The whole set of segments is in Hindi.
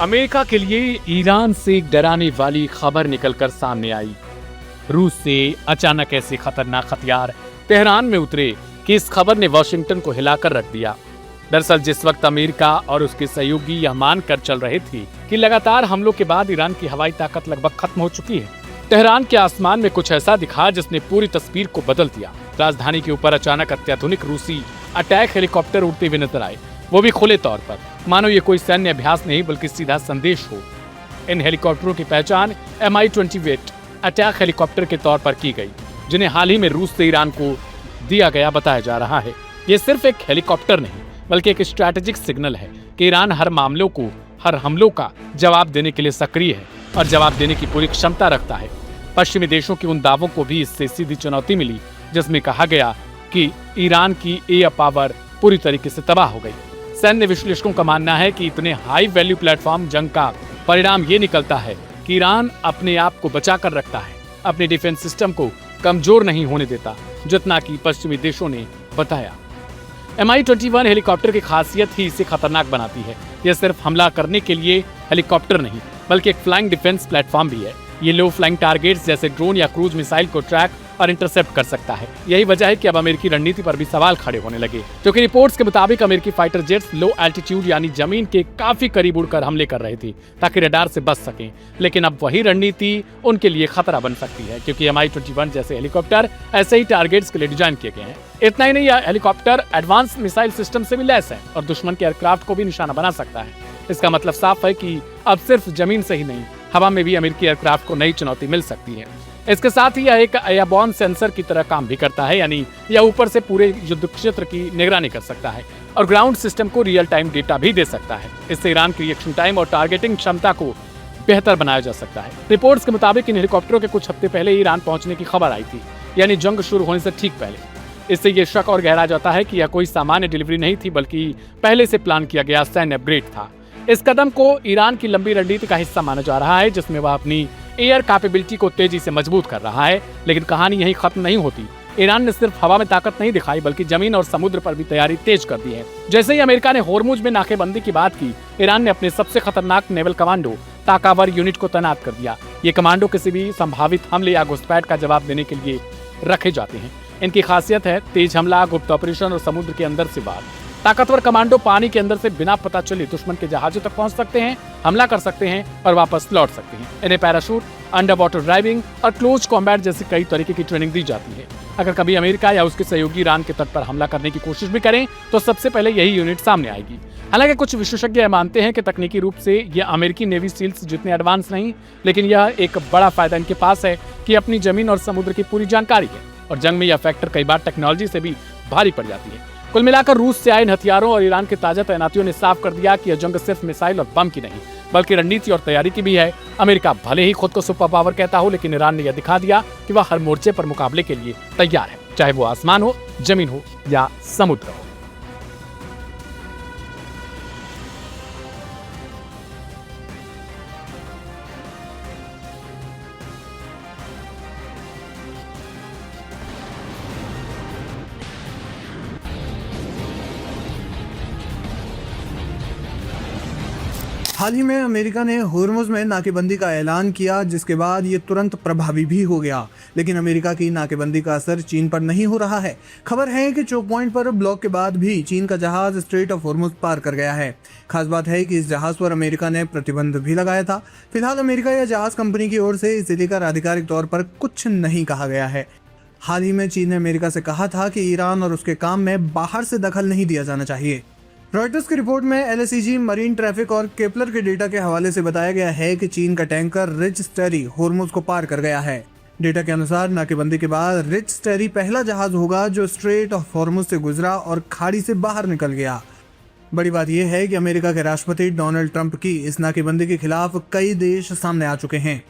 अमेरिका के लिए ईरान से एक डराने वाली खबर निकलकर सामने आई। रूस से अचानक ऐसे खतरनाक हथियार तेहरान में उतरे कि इस खबर ने वॉशिंगटन को हिलाकर रख दिया। दरअसल जिस वक्त अमेरिका और उसके सहयोगी यह मानकर चल रहे थे कि लगातार हमलों के बाद ईरान की हवाई ताकत लगभग खत्म हो चुकी है, तेहरान के आसमान में कुछ ऐसा दिखा जिसने पूरी तस्वीर को बदल दिया। राजधानी के ऊपर अचानक अत्याधुनिक रूसी अटैक हेलीकॉप्टर उड़ते हुए नजर आए, वो भी खुले तौर पर, मानो ये कोई सैन्य अभ्यास नहीं बल्कि सीधा संदेश हो। इन हेलीकॉप्टरों की पहचान Mi-28 अटैक हेलीकॉप्टर के तौर पर की गई, जिन्हें हाल ही में रूस से ईरान को दिया गया बताया जा रहा है। ये सिर्फ एक हेलीकॉप्टर नहीं बल्कि एक स्ट्रैटेजिक सिग्नल है कि ईरान हर हमलों का जवाब देने के लिए सक्रिय है और जवाब देने की पूरी क्षमता रखता है। पश्चिमी देशों के उन दावों को भी इससे सीधी चुनौती मिली जिसमें कहा गया कि ईरान की एयर पावर पूरी तरीके से तबाह हो गई। सैन्य विश्लेषकों का मानना है कि इतने हाई वैल्यू प्लेटफॉर्म जंग का परिणाम ये निकलता है कि ईरान अपने आप को बचा कर रखता है, अपने डिफेंस सिस्टम को कमजोर नहीं होने देता, जितना कि पश्चिमी देशों ने बताया। Mi-21 हेलीकॉप्टर की खासियत ही इसे खतरनाक बनाती है। यह सिर्फ हमला करने के लिए हेलीकॉप्टर नहीं बल्कि एक फ्लाइंग डिफेंस प्लेटफॉर्म भी है। ये लो फ्लाइंग टारगेट्स जैसे ड्रोन या क्रूज मिसाइल को ट्रैक और इंटरसेप्ट कर सकता है। यही वजह है कि अब अमेरिकी रणनीति पर भी सवाल खड़े होने लगे, क्योंकि रिपोर्ट्स के मुताबिक अमेरिकी फाइटर जेट्स लो एल्टीट्यूड यानी जमीन के काफी करीब उड़कर हमले कर रही थी ताकि रडार से बच सकें। लेकिन अब वही रणनीति उनके लिए खतरा बन सकती है, क्योंकि Mi-21 जैसे हेलीकॉप्टर ऐसे ही टारगेट्स के लिए डिजाइन किए गए हैं। इतना ही नहीं, यह हेलीकॉप्टर एडवांस मिसाइल सिस्टम से भी लैस है और दुश्मन के एयरक्राफ्ट को भी निशाना बना सकता है। इसका मतलब साफ है कि अब सिर्फ जमीन से ही नहीं, हवा में भी अमेरिकी एयरक्राफ्ट को नई चुनौती मिल सकती है। इसके साथ ही यह एक एयरबॉर्न सेंसर की तरह काम भी करता है, यानी यह ऊपर से पूरे युद्ध क्षेत्र की निगरानी कर सकता है और ग्राउंड सिस्टम को रियल टाइम डेटा भी दे सकता है। इससे ईरान की रिएक्शन टाइम और टारगेटिंग क्षमता को बेहतर बनाया जा सकता है। रिपोर्ट्स के मुताबिक इन हेलीकॉप्टरों के कुछ हफ्ते पहले ईरान पहुंचने की खबर आई थी, यानी जंग शुरू होने से ठीक पहले। इससे ये शक और गहरा जाता है कि यह कोई सामान्य डिलीवरी नहीं थी बल्कि पहले से प्लान किया गया सैन्य अपग्रेड था। इस कदम को ईरान की लंबी रणनीति का हिस्सा माना जा रहा है, जिसमें वह अपनी एयर कैपेबिलिटी को तेजी से मजबूत कर रहा है। लेकिन कहानी यहीं खत्म नहीं होती। ईरान ने सिर्फ हवा में ताकत नहीं दिखाई बल्कि जमीन और समुद्र पर भी तैयारी तेज कर दी है। जैसे ही अमेरिका ने होर्मुज में नाकेबंदी की बात की, ईरान ने अपने सबसे खतरनाक नेवल कमांडो ताकावर यूनिट को तैनात कर दिया। ये कमांडो किसी भी संभावित हमले या घुसपैठ का जवाब देने के लिए रखे जाते हैं। इनकी खासियत है तेज हमला, गुप्त ऑपरेशन और समुद्र के अंदर से बाहर। ताकतवर कमांडो पानी के अंदर से बिना पता चले दुश्मन के जहाजों तक पहुंच सकते हैं, हमला कर सकते हैं और वापस लौट सकते हैं। इन्हें पैराशूट, अंडर वाटर ड्राइविंग और क्लोज कॉम्बैट जैसे कई तरीके की ट्रेनिंग दी जाती है। अगर कभी अमेरिका या उसके सहयोगी ईरान के तट पर हमला करने की कोशिश भी करें तो सबसे पहले यही यूनिट सामने आएगी। हालांकि कुछ विशेषज्ञ यह मानते हैं कि तकनीकी रूप से यह अमेरिकी नेवी सील्स जितने एडवांस नहीं, लेकिन यह एक बड़ा फायदा इनके पास है कि अपनी जमीन और समुद्र की पूरी जानकारी है और जंग में यह फैक्टर कई बार टेक्नोलॉजी से भी भारी पड़ जाती है। कुल मिलाकर रूस से आए इन हथियारों और ईरान के ताजा तैनातियों ने साफ कर दिया कि यह जंग सिर्फ मिसाइल और बम की नहीं बल्कि रणनीति और तैयारी की भी है। अमेरिका भले ही खुद को सुपर पावर कहता हो, लेकिन ईरान ने यह दिखा दिया कि वह हर मोर्चे पर मुकाबले के लिए तैयार है, चाहे वो आसमान हो, जमीन हो या समुद्र हो। हाल ही में अमेरिका ने होर्मुज में नाकेबंदी का ऐलान किया, जिसके बाद ये तुरंत प्रभावी भी हो गया। लेकिन अमेरिका की नाकेबंदी का असर चीन पर नहीं हो रहा है। खबर है कि चोक पॉइंट पर ब्लॉक के बाद भी चीन का जहाज स्ट्रेट ऑफ होर्मुज पार कर गया है। खास बात है कि इस जहाज पर अमेरिका ने प्रतिबंध भी लगाया था। फिलहाल अमेरिका या जहाज कंपनी की ओर से इसे लेकर आधिकारिक तौर पर कुछ नहीं कहा गया है। हाल ही में चीन ने अमेरिका से कहा था कि ईरान और उसके काम में बाहर से दखल नहीं दिया जाना चाहिए। रॉयटर्स की रिपोर्ट में LSEG, मरीन ट्रैफिक और केपलर के डेटा के हवाले से बताया गया है कि चीन का टैंकर रिच स्टेरी होर्मुज को पार कर गया है। डेटा के अनुसार नाकेबंदी के बाद रिच स्टेरी पहला जहाज होगा जो स्ट्रेट ऑफ होर्मुज से गुजरा और खाड़ी से बाहर निकल गया। बड़ी बात यह है कि अमेरिका के राष्ट्रपति डोनाल्ड ट्रंप की इस नाकेबंदी के खिलाफ कई देश सामने आ चुके हैं।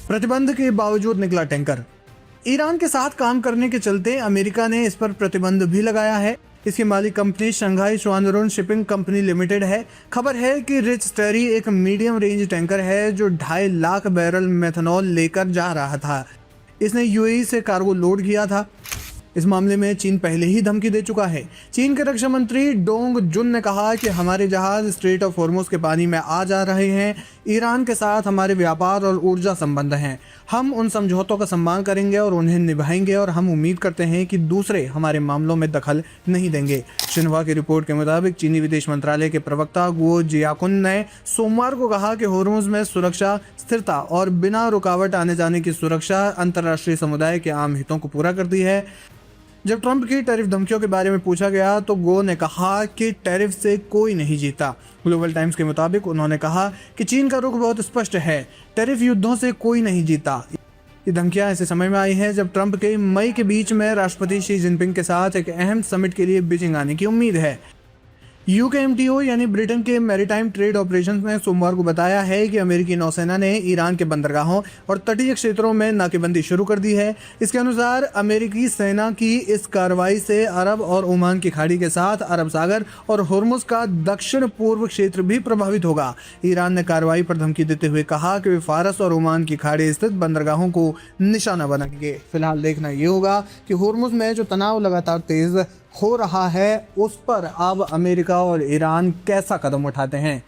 प्रतिबंध के बावजूद निकला टैंकर। ईरान के साथ काम करने के चलते अमेरिका ने इस पर प्रतिबंध भी लगाया है। इसकी मालिक company Shanghai Swanrun shipping company limited है। खबर है कि रिच स्टेरी एक मीडियम रेंज टैंकर है जो 2.5 लाख बैरल मेथनॉल लेकर जा रहा था। इसने UAE से कार्गो लोड किया था। इस मामले में चीन पहले ही धमकी दे चुका है। चीन के रक्षा मंत्री डोंग जुन ने कहा कि हमारे जहाज स्ट्रेट ऑफ हॉर्मुज के पानी में आ जा रहे हैं। ईरान के साथ हमारे व्यापार और ऊर्जा संबंध हैं। हम उन समझौतों का सम्मान करेंगे और उन्हें निभाएंगे और हम उम्मीद करते हैं कि दूसरे हमारे मामलों में दखल नहीं देंगे। शिन्हुआ की रिपोर्ट के मुताबिक चीनी विदेश मंत्रालय के प्रवक्ता गुओ जियाकुन ने सोमवार को कहा कि हॉर्मुज में सुरक्षा, स्थिरता और बिना रुकावट आने जाने की सुरक्षा अंतर्राष्ट्रीय समुदाय के आम हितों को पूरा करती है। जब ट्रंप की टैरिफ धमकियों के बारे में पूछा गया तो गो ने कहा कि टैरिफ से कोई नहीं जीता। ग्लोबल टाइम्स के मुताबिक उन्होंने कहा कि चीन का रुख बहुत स्पष्ट है, टैरिफ युद्धों से कोई नहीं जीता। ये धमकियां ऐसे समय में आई हैं जब ट्रंप के मई के बीच में राष्ट्रपति शी जिनपिंग के साथ एक अहम समिट के लिए बीजिंग आने की उम्मीद है। UKMTO यानी ब्रिटेन के मैरीटाइम ट्रेड ऑपरेशंस ने सोमवार को बताया है कि अमेरिकी नौसेना ने ईरान के बंदरगाहों और तटीय क्षेत्रों में नाकेबंदी शुरू कर दी है। इसके अनुसार अमेरिकी सेना की इस कार्रवाई से अरब और ओमान की खाड़ी के साथ अरब सागर और हॉर्मुज का दक्षिण पूर्व क्षेत्र भी प्रभावित होगा। ईरान ने कार्रवाई पर धमकी देते हुए कहा कि वे फारस और ओमान की खाड़ी स्थित बंदरगाहों को निशाना बनाएंगे। फिलहाल देखना ये होगा कि हॉर्मुज में जो तनाव लगातार तेज हो रहा है उस पर अब अमेरिका और ईरान कैसा कदम उठाते हैं।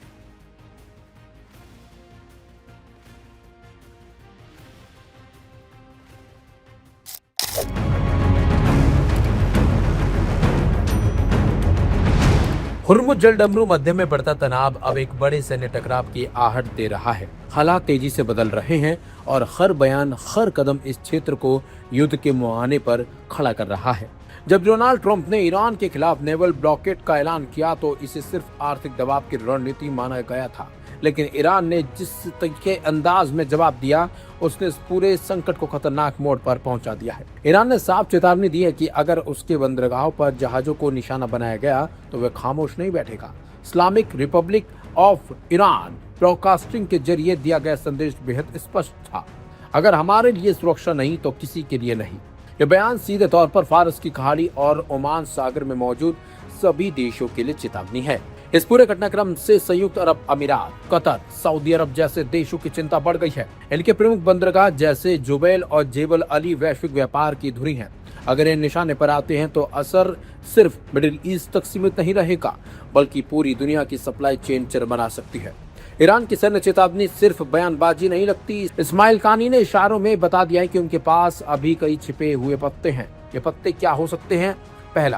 हुर्मुज जलडमरू मध्य में बढ़ता तनाव अब एक बड़े सैन्य टकराव की आहट दे रहा है। हालात तेजी से बदल रहे हैं और हर बयान, हर कदम इस क्षेत्र को युद्ध के मुहाने पर खड़ा कर रहा है। जब डोनाल्ड ट्रंप ने ईरान के खिलाफ नेवल ब्लॉकेट का ऐलान किया तो इसे सिर्फ आर्थिक दबाव की रणनीति माना गया था, लेकिन ईरान ने जिस तरीके अंदाज में जवाब दिया उसने इस पूरे संकट को खतरनाक मोड़ पर पहुंचा दिया है। ईरान ने साफ चेतावनी दी है कि अगर उसके बंदरगाहों पर जहाजों को निशाना बनाया गया तो वह खामोश नहीं बैठेगा। Islamic Republic of Iran broadcasting के जरिए दिया गया संदेश बेहद स्पष्ट था, अगर हमारे लिए सुरक्षा नहीं तो किसी के लिए नहीं। यह बयान सीधे तौर पर फारस की खाड़ी और ओमान सागर में मौजूद सभी देशों के लिए चेतावनी है। इस पूरे घटनाक्रम से संयुक्त अरब अमीरात, कतर, सऊदी अरब जैसे देशों की चिंता बढ़ गई है। इनके प्रमुख बंदरगाह जैसे जुबैल और जेबल अली वैश्विक व्यापार की धुरी हैं। अगर ये निशाने पर आते हैं तो असर सिर्फ मिडिल ईस्ट तक सीमित नहीं रहेगा, बल्कि पूरी दुनिया की सप्लाई चेन चरमरा सकती है। ईरान की सैन्य चेतावनी सिर्फ बयानबाजी नहीं लगती। इस्माइल कानी ने इशारों में बता दिया है कि उनके पास अभी कई छिपे हुए पत्ते हैं। ये पत्ते क्या हो सकते हैं? पहला,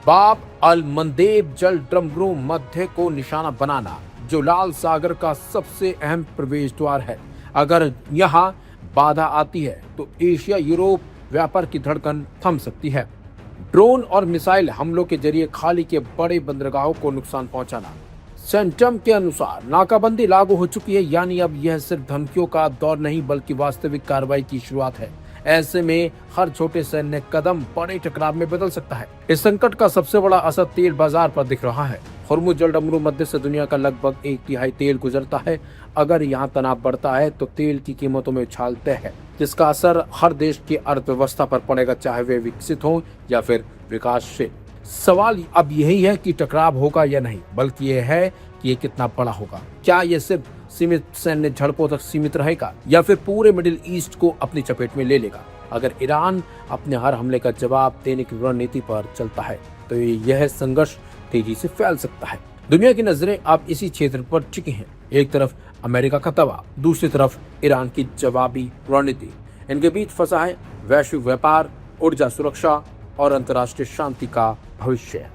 बाब अल मंदेब जलडमरू मध्य को निशाना बनाना, जो लाल सागर का सबसे अहम प्रवेश द्वार है। अगर यहाँ बाधा आती है तो एशिया यूरोप व्यापार की धड़कन थम सकती है। ड्रोन और मिसाइल हमलों के जरिए खाड़ी के बड़े बंदरगाहों को नुकसान पहुंचाना। सेंटम के अनुसार नाकाबंदी लागू हो चुकी है, यानी अब यह सिर्फ धमकियों का दौर नहीं बल्कि वास्तविक कार्रवाई की शुरुआत है। ऐसे में हर छोटे सैन्य कदम बड़े टकराव में बदल सकता है। इस संकट का सबसे बड़ा असर तेल बाजार पर दिख रहा है। हुर्मुज जलडमरू मध्य से दुनिया का लगभग 1/3 तेल गुजरता है। अगर यहाँ तनाव बढ़ता है तो तेल की कीमतों में उछाल तय है, जिसका असर हर देश की अर्थव्यवस्था पर पड़ेगा, चाहे वे विकसित हो या फिर विकासशील। सवाल अब यही है कि टकराव होगा या नहीं, बल्कि यह है कि ये कितना बड़ा होगा। क्या ये सिर्फ सीमित सैन्य झड़पों तक सीमित रहेगा या फिर पूरे मिडिल ईस्ट को अपनी चपेट में ले लेगा? अगर ईरान अपने हर हमले का जवाब देने की रणनीति पर चलता है तो यह संघर्ष तेजी से फैल सकता है। दुनिया की नजरें अब इसी क्षेत्र पर टिकी हैं। एक तरफ अमेरिका का दबाव, दूसरी तरफ ईरान की जवाबी रणनीति। इनके बीच फंसा है वैश्विक व्यापार, ऊर्जा सुरक्षा और अंतर्राष्ट्रीय शांति का भविष्य।